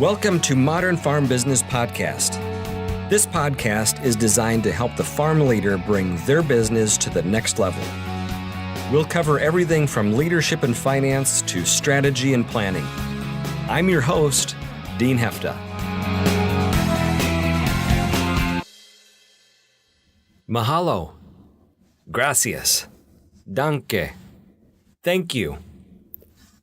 Welcome to Modern Farm Business Podcast. This podcast is designed to help the farm leader bring their business to the next level. We'll cover everything from leadership and finance to strategy and planning. I'm your host, Dean Hefta. Mahalo, gracias, danke, thank you.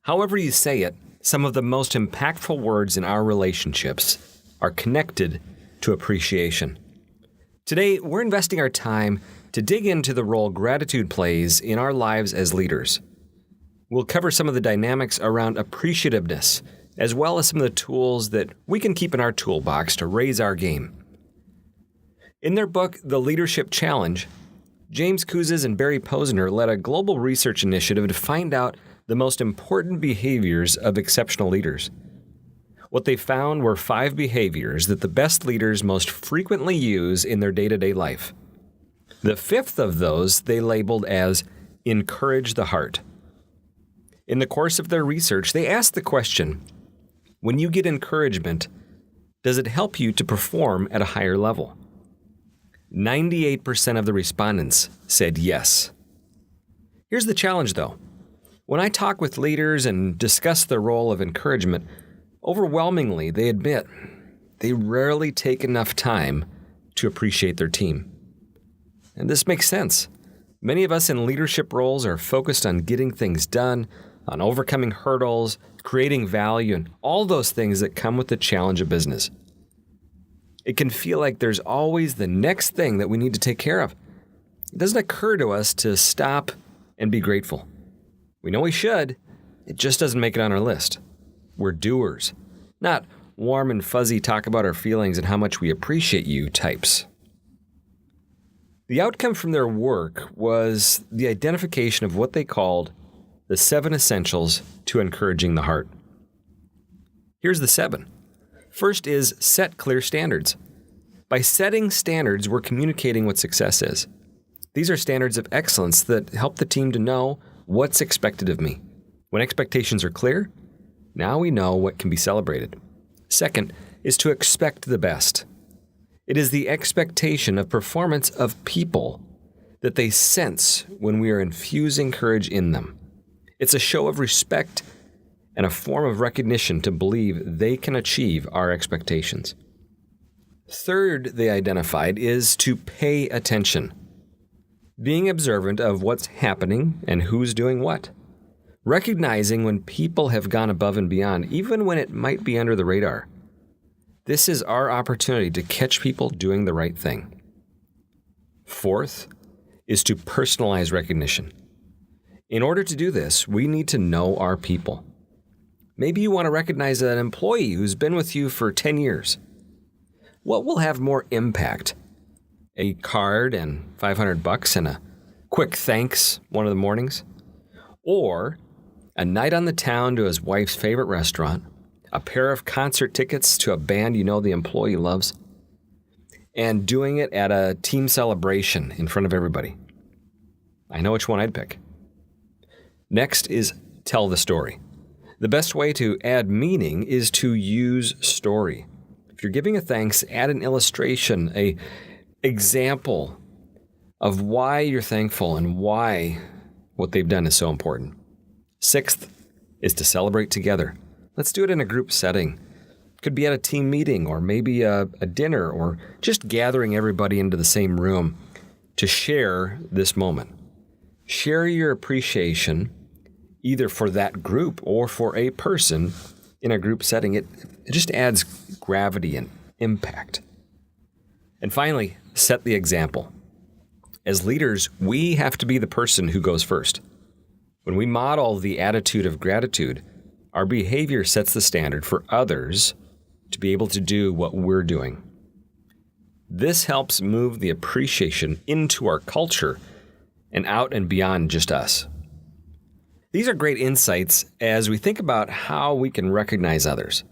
However you say it, some of the most impactful words in our relationships are connected to appreciation. Today, we're investing our time to dig into the role gratitude plays in our lives as leaders. We'll cover some of the dynamics around appreciativeness, as well as some of the tools that we can keep in our toolbox to raise our game. In their book, The Leadership Challenge, James KOUZES and Barry Posner led a global research initiative to find out the most important behaviors of exceptional leaders. What they found were 5 behaviors that the best leaders most frequently use in their day-to-day life. The 5th of those they labeled as encourage the heart. In the course of their research, they asked the question, when you get encouragement, does it help you to perform at a higher level? 98% of the respondents said yes. Here's the challenge, though. When I talk with leaders and discuss the role of encouragement, overwhelmingly they admit they rarely take enough time to appreciate their team. And this makes sense. Many of us in leadership roles are focused on getting things done, on overcoming hurdles, creating value, and all those things that come with the challenge of business. It can feel like there's always the next thing that we need to take care of. It doesn't occur to us to stop and be grateful. We know we should, it just doesn't make it on our list. We're doers, not warm and fuzzy talk about our feelings and how much we appreciate you types. The outcome from their work was the identification of what they called the 7 essentials to encouraging the heart. Here's the 7. First is set clear standards. By setting standards, we're communicating what success is. These are standards of excellence that help the team to know what's expected of me. When expectations are clear, now we know what can be celebrated. Second is to expect the best. It is the expectation of performance of people that they sense when we are infusing courage in them. It's a show of respect and a form of recognition to believe they can achieve our expectations. Third, they identified, is to pay attention. Being observant of what's happening and who's doing what. Recognizing when people have gone above and beyond, even when it might be under the radar. This is our opportunity to catch people doing the right thing. Fourth is to personalize recognition. In order to do this, we need to know our people. Maybe you want to recognize an employee who's been with you for 10 years. What will have more impact? A card and $500 and a quick thanks one of the mornings? Or a night on the town to his wife's favorite restaurant, a pair of concert tickets to a band you know the employee loves, and doing it at a team celebration in front of everybody? I know which one I'd pick. Next is tell the story. The best way to add meaning is to use story. If you're giving a thanks, add an illustration, an example of why you're thankful and why what they've done is so important. Sixth is to celebrate together. Let's do it in a group setting. It could be at a team meeting or maybe a dinner or just gathering everybody into the same room to share this moment. Share your appreciation either for that group or for a person in a group setting. It just adds gravity and impact. And finally, set the example. As leaders, we have to be the person who goes first. When we model the attitude of gratitude, our behavior sets the standard for others to be able to do what we're doing. This helps move the appreciation into our culture and out and beyond just us. These are great insights as we think about how we can recognize others.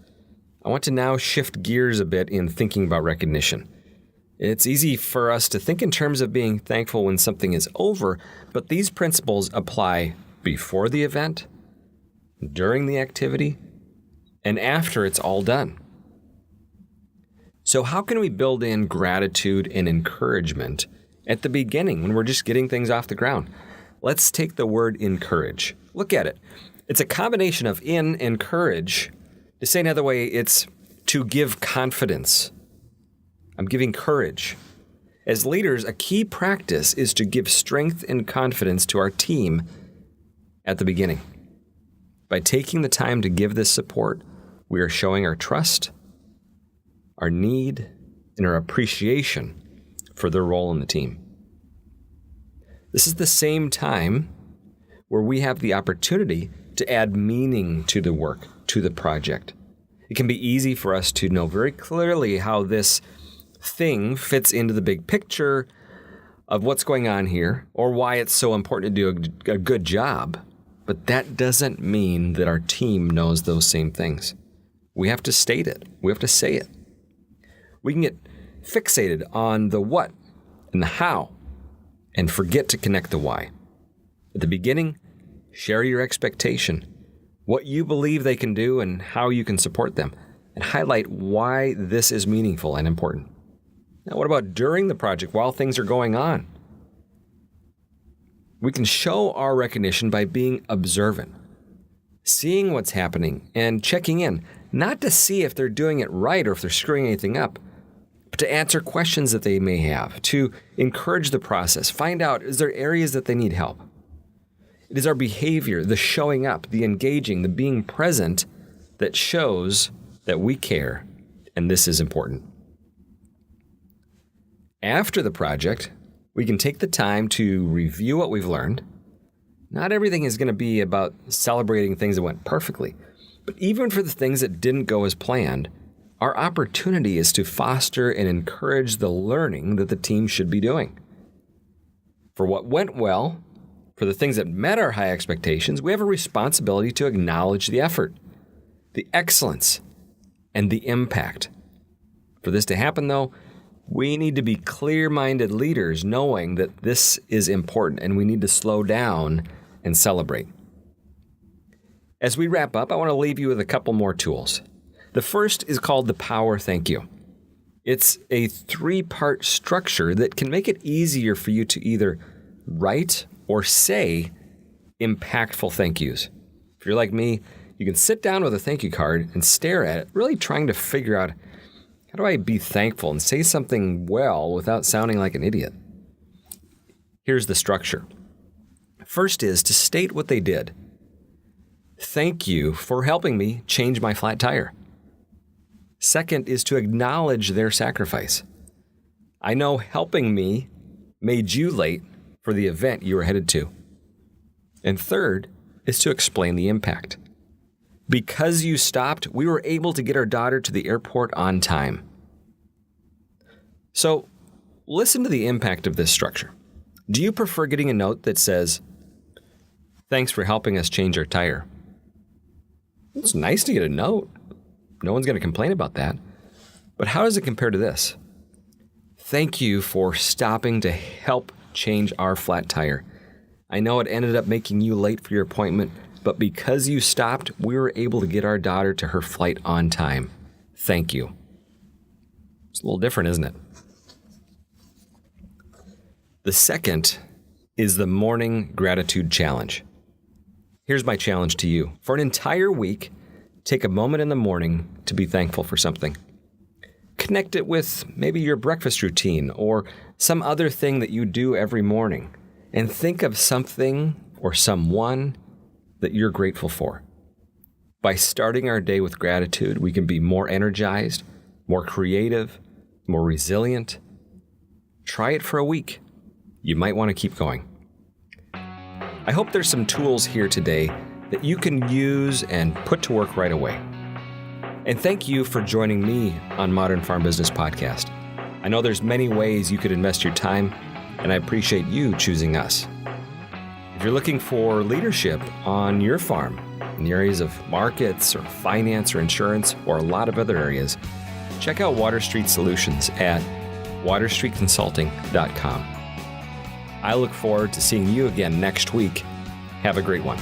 I want to now shift gears a bit in thinking about recognition. It's easy for us to think in terms of being thankful when something is over, but these principles apply before the event, during the activity, and after it's all done. So how can we build in gratitude and encouragement at the beginning when we're just getting things off the ground? Let's take the word encourage. Look at it. It's a combination of in and courage. To say another way, it's to give confidence. I'm giving courage. As leaders, a key practice is to give strength and confidence to our team at the beginning. By taking the time to give this support, we are showing our trust, our need, and our appreciation for their role in the team. This is the same time where we have the opportunity to add meaning to the work, to the project. It can be easy for us to know very clearly how this thing fits into the big picture of what's going on here or why it's so important to do a good job. But that doesn't mean that our team knows those same things. We have to state it. We have to say it. We can get fixated on the what and the how and forget to connect the why. At the beginning, share your expectation, what you believe they can do and how you can support them, and highlight why this is meaningful and important. Now, what about during the project while things are going on? We can show our recognition by being observant, seeing what's happening and checking in, not to see if they're doing it right or if they're screwing anything up, but to answer questions that they may have, to encourage the process, find out, is there areas that they need help? It is our behavior, the showing up, the engaging, the being present that shows that we care, and this is important. After the project, we can take the time to review what we've learned. Not everything is going to be about celebrating things that went perfectly, but even for the things that didn't go as planned, our opportunity is to foster and encourage the learning that the team should be doing. For what went well, for the things that met our high expectations, we have a responsibility to acknowledge the effort, the excellence, and the impact. For this to happen, though, we need to be clear-minded leaders knowing that this is important and we need to slow down and celebrate. As we wrap up, I want to leave you with a couple more tools. The first is called the Power Thank You. It's a 3-part structure that can make it easier for you to either write or say impactful thank yous. If you're like me, you can sit down with a thank you card and stare at it, really trying to figure out, how do I be thankful and say something well without sounding like an idiot? Here's the structure. First is to state what they did. Thank you for helping me change my flat tire. Second is to acknowledge their sacrifice. I know helping me made you late for the event you were headed to. And third is to explain the impact. Because you stopped, we were able to get our daughter to the airport on time. So, listen to the impact of this structure. Do you prefer getting a note that says, "Thanks for helping us change our tire"? It's nice to get a note. No one's going to complain about that. But how does it compare to this? "Thank you for stopping to help change our flat tire. I know it ended up making you late for your appointment, but because you stopped, we were able to get our daughter to her flight on time. Thank you." It's a little different, isn't it? The second is the Morning Gratitude Challenge. Here's my challenge to you. For an entire week, take a moment in the morning to be thankful for something. Connect it with maybe your breakfast routine or some other thing that you do every morning, and think of something or someone that you're grateful for. By starting our day with gratitude, we can be more energized, more creative, more resilient. Try it for a week. You might want to keep going. I hope there's some tools here today that you can use and put to work right away. And thank you for joining me on Modern Farm Business Podcast. I know there's many ways you could invest your time, and I appreciate you choosing us. If you're looking for leadership on your farm in the areas of markets or finance or insurance or a lot of other areas, check out Water Street Solutions at waterstreetconsulting.com. I look forward to seeing you again next week. Have a great one.